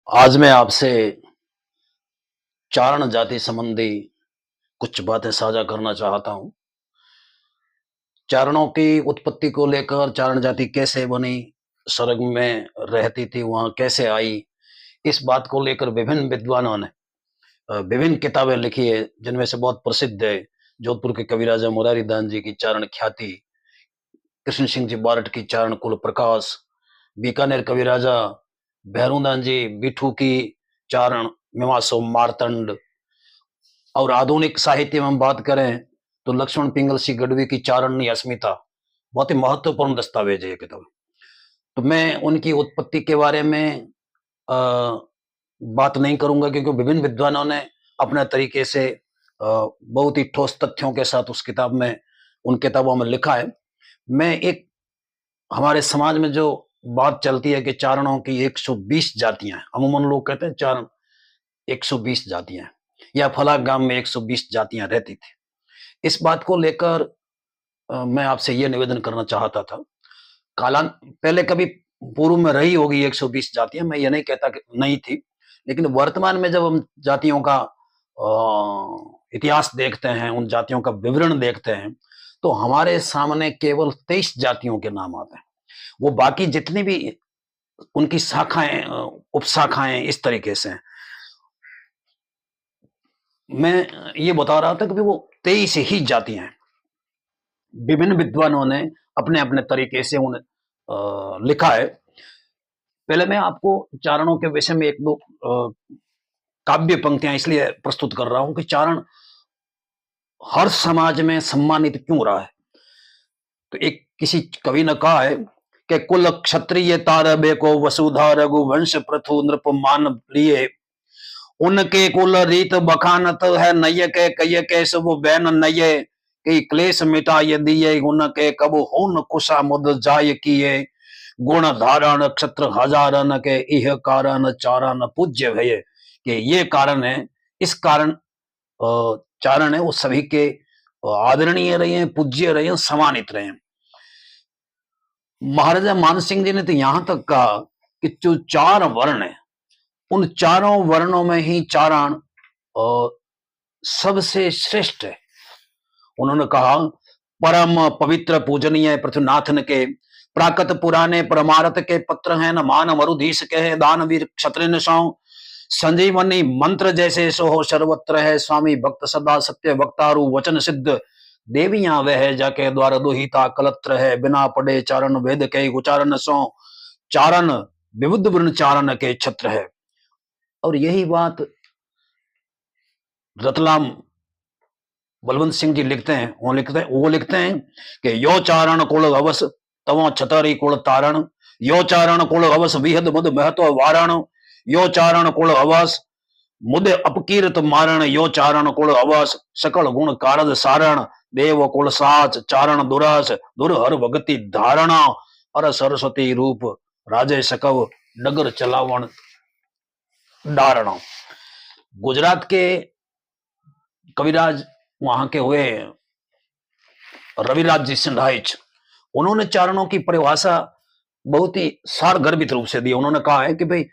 आज मैं आपसे चारण जाति संबंधी कुछ बातें साझा करना चाहता हूँ। चारणों की उत्पत्ति को लेकर चारण जाति कैसे बनी, स्वर्ग में रहती थी, वहाँ कैसे आई, इस बात को लेकर विभिन्न विद्वानों ने विभिन्न किताबें लिखी है, जिनमें से बहुत प्रसिद्ध है जोधपुर के कवि राजा मुरारी दास जी की चारण ख्याति, कृष्ण सिंह जी बारट की चारण कुल प्रकाश, बीकानेर कवि राजा भैरूदास जी बिठू की चारण मीमांसो मारतंड, और आधुनिक साहित्य में हम बात करें तो लक्ष्मण पिंगल सिंह गढ़वी की चारणनी अस्मिता बहुत ही महत्वपूर्ण दस्तावेज है ये किताब। तो मैं उनकी उत्पत्ति के बारे में बात नहीं करूंगा, क्योंकि विभिन्न विद्वानों ने अपने तरीके से बहुत ही ठोस तथ्यों के साथ उस किताब में, उन किताबों में लिखा है। मैं एक, हमारे समाज में जो बात चलती है कि चारणों की 120 जातियां हैं, अमूमन लोग कहते हैं चारण 120 जातियां हैं, या फला गांव में 120 जातियां रहती थी। इस बात को लेकर मैं आपसे यह निवेदन करना चाहता था। कालांत पहले कभी पूर्व में रही होगी 120 जातियां, मैं ये नहीं कहता कि नहीं थी, लेकिन वर्तमान में जब हम जातियों का इतिहास देखते हैं, उन जातियों का विवरण देखते हैं, तो हमारे सामने केवल 23 जातियों के नाम आते हैं। वो बाकी जितनी भी उनकी शाखाएं, उपशाखाएं इस तरीके से हैं। मैं ये बता रहा था कि वो 23 ही जातियां हैं। विभिन्न विद्वानों ने अपने अपने तरीके से उन लिखा है। पहले मैं आपको चारणों के विषय में एक दो काव्य पंक्तियां इसलिए प्रस्तुत कर रहा हूं कि चारण हर समाज में सम्मानित क्यों रहा है। तो एक किसी कवि ने कहा है कि कुल क्षत्रिय तारबे को वसुधा रघुवंश प्रथु नृप मान लिए, उनके कुल रीत बखानत है नय के कय के सब बैन नये, कि क्लेश मिटा दिए उनके कब हुन कुशा मुद जाय किए, गुण धारण क्षत्र हजारन के इह कारण चारण पूज्य भय। कि ये कारण है, इस कारण चारण है वो सभी के आदरणीय रहे हैं, पूज्य रहे हैं, सम्मानित रहे हैं। महाराजा मान सिंह जी ने तो यहां तक कहा कि जो चार वर्ण है, उन चारों वर्णों में ही चारण सबसे श्रेष्ठ है। उन्होंने कहा परम पवित्र पूजनीय पृथ्वीनाथन के प्राकृत पुराने परमारथ के पत्र हैं, न मान मरुधीश के है दानवीर क्षत्रिय सौ, संजीवनी मंत्र जैसे सो हो सर्वत्र है, स्वामी भक्त सदा सत्य वक्तारु वचन सिद्ध, देवियां वह जाके द्वार दुहिता कलत्र है, बिना पढ़े चारण वेद के उच्चारण सो, चारण विबुद्ध वर्ण चारण के छत्र है। और यही बात रतलाम बलवंत सिंह जी लिखते हैं, वो लिखते हैं कि यो चारण कुल अवस तवो छतरी कुल तारण, यो चारण कुल अवस विहद मुद महत्व वारण, यो चारण कुल अवस मुद अपकीर्त मारण, यो चारण कुल अवस सकल गुण कारज सारण, देव कुल साच चारण दुरास दुरहर भगति धारणा, अर सरस्वती रूप राजे सकव नगर चलावण डारणा। गुजरात के कविराज वहां के हुए रविराज जी सिंधाइच, उन्होंने चारणों की परिभाषा बहुत ही सारगर्भित रूप से दी। उन्होंने कहा है कि भाई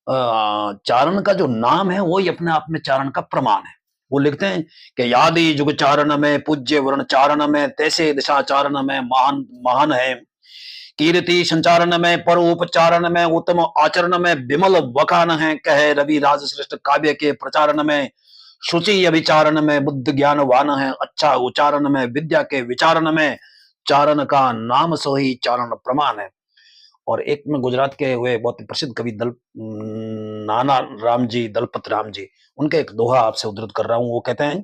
चारण का जो नाम है वही अपने आप में चारण का प्रमाण है। वो लिखते हैं कि यादि जुग चारण में पूज्य वर्ण चारण में, तैसे दिशा चारण में महान महान है, कीर्ति संचारण में पर उपचारण में, उत्तम आचरण में विमल वखान है, कहे रवि राज श्रेष्ठ काव्य के प्रचारण में, शुचि अभिचारण में बुद्ध ज्ञानवान है, अच्छा उच्चारण में विद्या के विचारण में, चारण का नाम सो ही चारण प्रमाण है। और एक में गुजरात के हुए बहुत प्रसिद्ध कवि नाना राम जी, दलपत राम जी, उनके एक दोहा आपसे उद्धृत कर रहा हूं। वो कहते हैं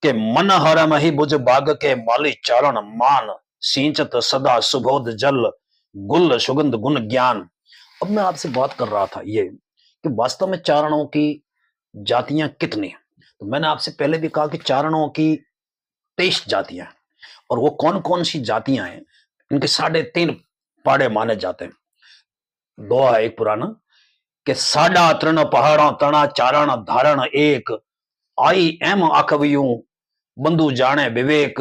कि मन हरम ही बुझ बाग के माली चारण मान, सिंचत सदा सुबोध जल गुल सुगंध गुण ज्ञान। अब मैं आपसे बात कर रहा था ये कि वास्तव में चारणों की जातियां कितनी हैं। तो मैंने आपसे पहले भी कहा कि चारणों की 23 जातियां हैं, और वो कौन कौन सी जातियां हैं, इनके 3.5 पाड़े माने जाते हैं। दोहा एक पुराना कि साडा तृण पहाड़ा तना चारण धारण एक, आई एम अखवियों बंधु जाने विवेक,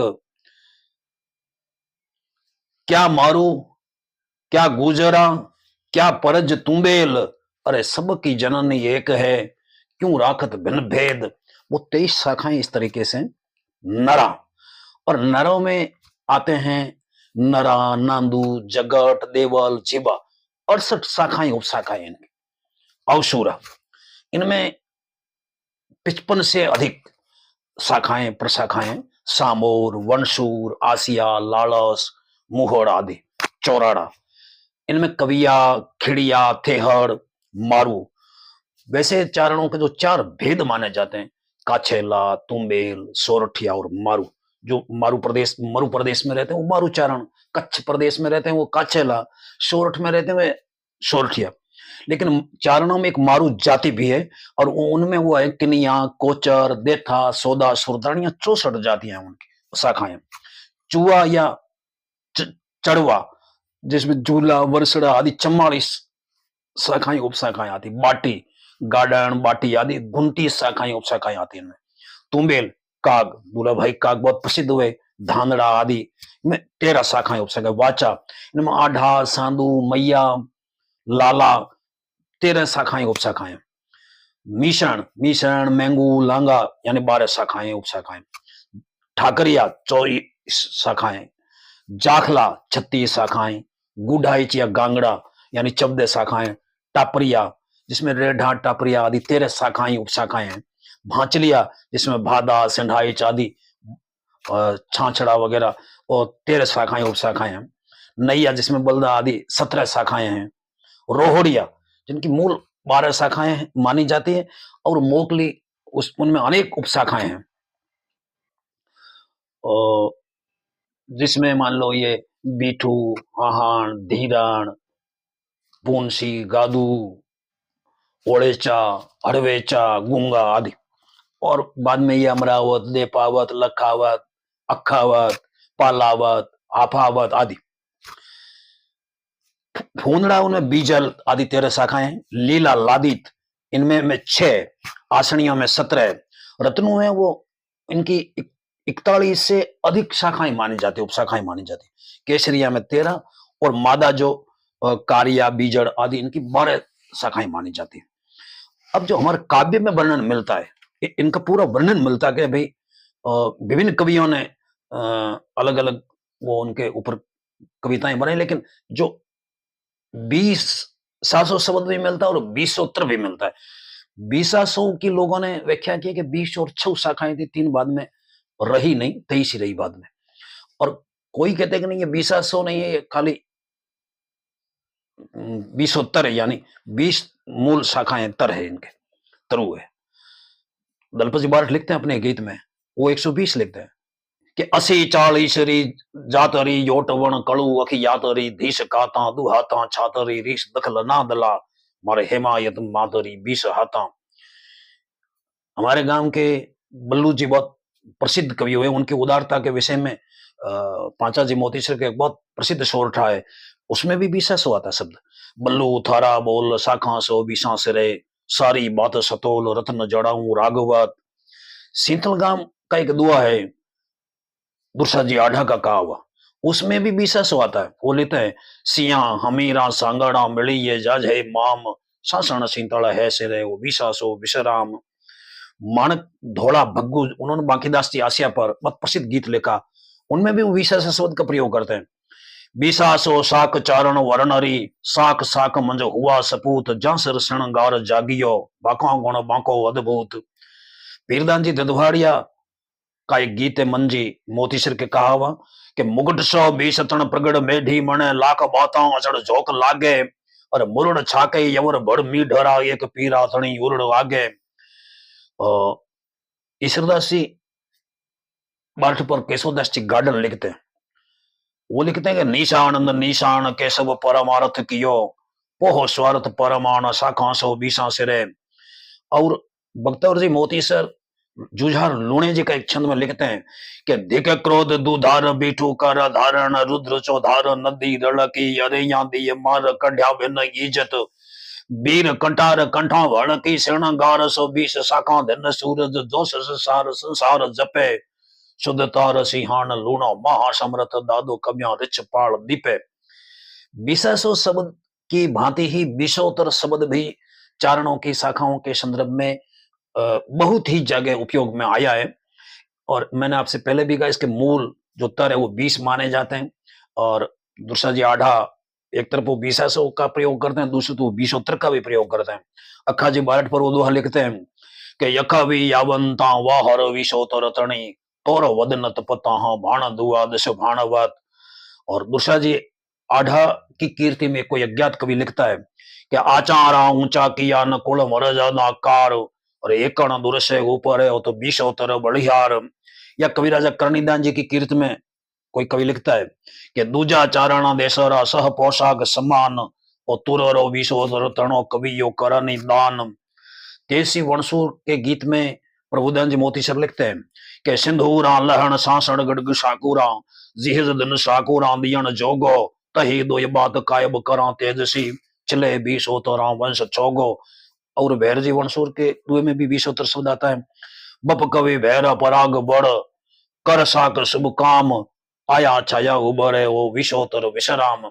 क्या मारू क्या गुजरा क्या परज तुम्बेल, अरे सबकी जननी एक है, क्यों राखत भिन्न भेद। वो 23 शाखाएं इस तरीके से नरा, और नरों में आते हैं नरा, नांदू, जगट, देवल, जीवा, 68 शाखाएं उपशाखाएं इनकी। अवसूरा, इनमें 55 से अधिक शाखाएं प्रशाखाएं, सामोर, वनसूर, आसिया, लालस, मुहर आदि। चौराड़ा, इनमें कविया, खिड़िया, थेहड़, मारू। वैसे चारणों के जो 4 भेद माने जाते हैं, काछेला, तुम्बेल, सोरठिया और मारू। जो मरु प्रदेश में रहते हैं वो मारू चारण, कच्छ प्रदेश में रहते हैं वो काछेला, सोरठ में रहते हैं वे सोरठिया। लेकिन चारणों में एक मारू जाति भी है, और उनमें वो है किनिया, कोचर, देथा, सोदा, सुरदानिया, 64 जातियां हैं उनकी शाखाएं। चुआ या चढ़वा, जिसमें झूला, वर्षड़ा आदि 44 शाखाएं उपशाखाएं आती। बाटी, गार्डन, बाटी आदि 29 शाखाएं उपशाखाएं आती हैं इनमें। तुम्बेल, काग, दूल्हा भाई काग बहुत प्रसिद्ध हुए, धांधड़ा आदि में 13 शाखाएं उपशाखाएं। वाचा, इनमें आढ़ा, सांदू, मैया, लाला, 13 शाखाएं उपशाखाएं। मिश्रण, मिश्रण, मैंगू, लांगा यानी 12 शाखाएं उपशाखाएं। ठाकरिया 24 शाखाएं। जाखला 36 शाखाएं। गुढ़ाइच या गांगड़ा यानी 14 शाखाएं। टापरिया, जिसमें रेढ़ा, टापरिया आदि 13 शाखाएं उपशाखाएं हैं। भांचलिया, जिसमें भादा, सिंढाइच आदि, छाछड़ा वगैरह, और 13 शाखाएं उपशाखाएं हैं। नैया, जिसमें बलदा आदि 17 शाखाएं हैं। रोहड़िया, जिनकी मूल 12 शाखाएं मानी जाती है, और मोकली, उनमें अनेक उपशाखाएं हैं, और जिसमें मान लो ये बीठू, आहान, धीरान, पूंसी, गादू, ओड़ेचा, हड़वेचा, गुंगा आदि। और बाद में ये अमरावत, देपावत, लखावत, अखावत, पालावत, आफावत आदि। फूंदड़ा, उनमें बीजल आदि 13 शाखाएं हैं। लीला, लादित, इनमें में 6, आसनियों में 17, रत्नु है वो, इनकी 41 से अधिक शाखाएं मानी जाती, उपशाखाएं मानी जाती। केसरिया में 13, और मादा जो कारिया, बीजड़ आदि, इनकी 12 शाखाएं मानी जाती है। अब जो हमारे काव्य में वर्णन मिलता है, इनका पूरा वर्णन मिलता है कि भाई विभिन्न कवियों ने अलग अलग वो उनके ऊपर कविताएं बनाई, लेकिन जो 20,700 शब्द भी मिलता है और 20 उत्तर भी मिलता है। 20,000 की लोगों ने व्याख्या की कि 20 और 6 शाखाएं थी, 3 बाद में रही नहीं, 23 ही रही बाद में। और कोई कहते हैं कि नहीं, ये 20,000 नहीं है, ये खाली 20 उत्तर है, यानी 20 मूल शाखाएं तर है, इनके तरु है। दलपत जी बारठ लिखते हैं अपने गीत में, वो 120 लिखते हैं कि 80 40 री जातरी योटवण कड़ू अखी यातरी धीश काता दुहाता छातरी रीश दखल ना दला मारे हिमायत मातरी 20 हाथा। हमारे गांव के बल्लू जी बहुत प्रसिद्ध कवि हुए, उनकी उदारता के विषय में पांचा जी मोतीसर के एक बहुत प्रसिद्ध सोरठा है, उसमें भी 20 आता शब्द। बल्लू थारा बोल शाखा सो 20 सिरे, सारी बात सतोल रत्न जड़ाऊ राघवत। सींथल गांव का एक दुआ है, दुर्सा जी आढ़ा का कहा हुआ, उसमें भी 20 आता है। वो लेते हैं, सिया हमीरा सांगड़ा मिली ये जज है माम, सासण सींतल है सिरे वो 20 विश्राम। माणक धोला भग्गू, उन्होंने बांकीदास जी आसिया पर बहुत प्रसिद्ध गीत लिखा, उनमें भी वो 20 शब्द का प्रयोग करते हैं। 20 साक चारण वरनरी, साक साक मंज हुआ सपूत, जासर शणगार जागियो, बाको गुण बाको अद्भुत। पीरदान जी ददवाड़िया का एक गीत है, मंजी मोतीसर के कहा हुआ कि मुगट सौ 20 तण प्रगड़ मेढी मणे, लाख बाता अचड़ झोंक लागे, और मुरड़ छाके यवर बड़ मी ढरा, एक पीरा तणी उरड़ आगे। ईश्वरदास जी बारठ पर केशवदास जी गार्डन लिखते हैं, वो लिखते हैं कि निशानंद निशान केशव परमारथ कियो, पोहो स्वार्थ परमान शाखा सो 20 सिरे। और बख्तर जी मोतीसर जुझार लूणे जी का एक छंद में लिखते हैं कि धिक क्रोध दुधार बीठू कर धारण, रुद्र चौधार नदी रड़की, अरे दी मार कढ़्या बिन इज्जत, वीर कंठार कंठा भड़की शरणगार सो 20 शाखा धन सूरज जोश सार संसार जपे, शुद्धतार सिंहान लूणो महासमरथ दादो कबिया रिच पाल दीपे। 20 शब्द की भांति ही 20 शब्द भी चारणों की शाखाओं के संदर्भ में बहुत ही जगह उपयोग में आया है। और मैंने आपसे पहले भी कहा, इसके मूल जो तर है वो 20 माने जाते हैं। और दूसरा जी आढ़ा, एक तरफ वो 20 का प्रयोग करते हैं, दूसरे तो वो 20 का भी प्रयोग करते हैं। अक्खा जी बारठ पर वो दोहा लिखते हैं कि यखवी यावंता वाहर विशोतर तणी तोर वदनत पता भाण दुआ दश भाणवत। और दूसरा जी आढ़ा की कीर्ति में कोई अज्ञात कवि लिखता है कि आचारा ऊंचा किया न कुल मरजा नाकार और एकण दुरसे ऊपर है वो तो 20 बढ़ियार। या कवि राजा करणीदान जी की कीर्ति में कोई कवि लिखता है कि दूजा चारणा देसरा सह पोशाक समान और तुररो 20 तणो कवियो करनी दान। केसी वणसूर के गीत में प्रभुदान जी मोतीसर लिखते हैं कि सिंधूरा लहण सासण गड़ग साकुरा जिहज दिन साकुरा दियण जोगो तही दो ये बात कायब करा तेजसी चले 20 वंश चोगो। और भैरजी वणसूर के दुए में भी 20 शब्द आता है। बप कवि भैर पराग बड़ कर साक शुभ काम आया छाया उबरे वो 20 विश्राम।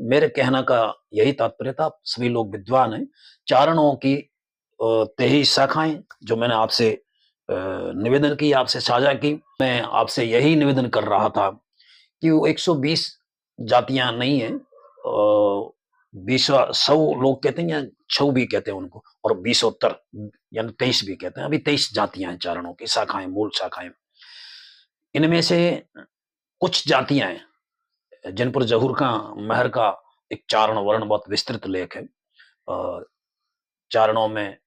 मेरे कहना का यही तात्पर्य था। आप सभी लोग विद्वान हैं। चारणों की 23 शाखाएं जो मैंने आपसे निवेदन की, आपसे साझा की। मैं आपसे यही निवेदन कर रहा था कि वो 120 जातियां नहीं है, 100 लोग कहते हैं या 6 भी कहते हैं उनको, और 20 यानी 23 भी कहते हैं। अभी 23 जातियां हैं चारणों की, शाखाएं, मूल शाखाएं। इनमें से कुछ जातियां हैं जिन पर जहूर का महर का एक चारण वर्ण बहुत विस्तृत लेख है। चारणों में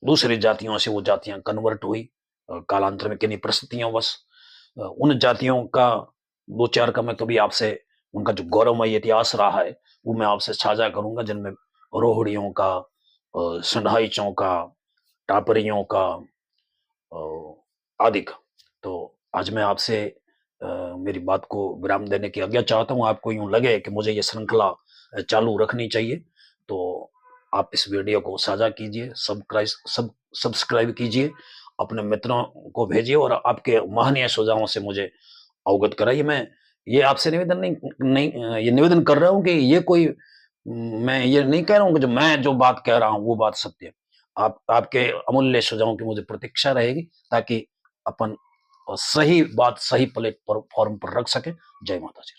दूसरी जातियों से वो जातियां कन्वर्ट हुई कालांतर में किन्हीं परिस्थितियों वश। उन जातियों का 2-4 का मैं कभी आपसे, उनका जो गौरवमय इतिहास रहा है वो मैं आपसे साझा करूंगा, जिनमें रोहड़ियों का, संढाइचों का, टापरियों का आदि का। तो आज मैं आपसे मेरी बात को विराम देने की आज्ञा चाहता हूँ। आपको यूं लगे कि मुझे ये श्रृंखला चालू रखनी चाहिए तो आप इस वीडियो को साझा कीजिए, सब्सक्राइब कीजिए, अपने मित्रों को भेजिए और आपके महनीय सुझावों से मुझे अवगत कराइए। मैं ये आपसे निवेदन नहीं ये निवेदन कर रहा हूँ कि ये कोई, मैं ये नहीं कह रहा हूँ कि जो मैं जो बात कह रहा हूँ वो बात सत्य है। आपके अमूल्य सुझावों की मुझे प्रतीक्षा रहेगी ताकि अपन सही बात सही प्लेटफॉर्म पर रख सके। जय माता जी।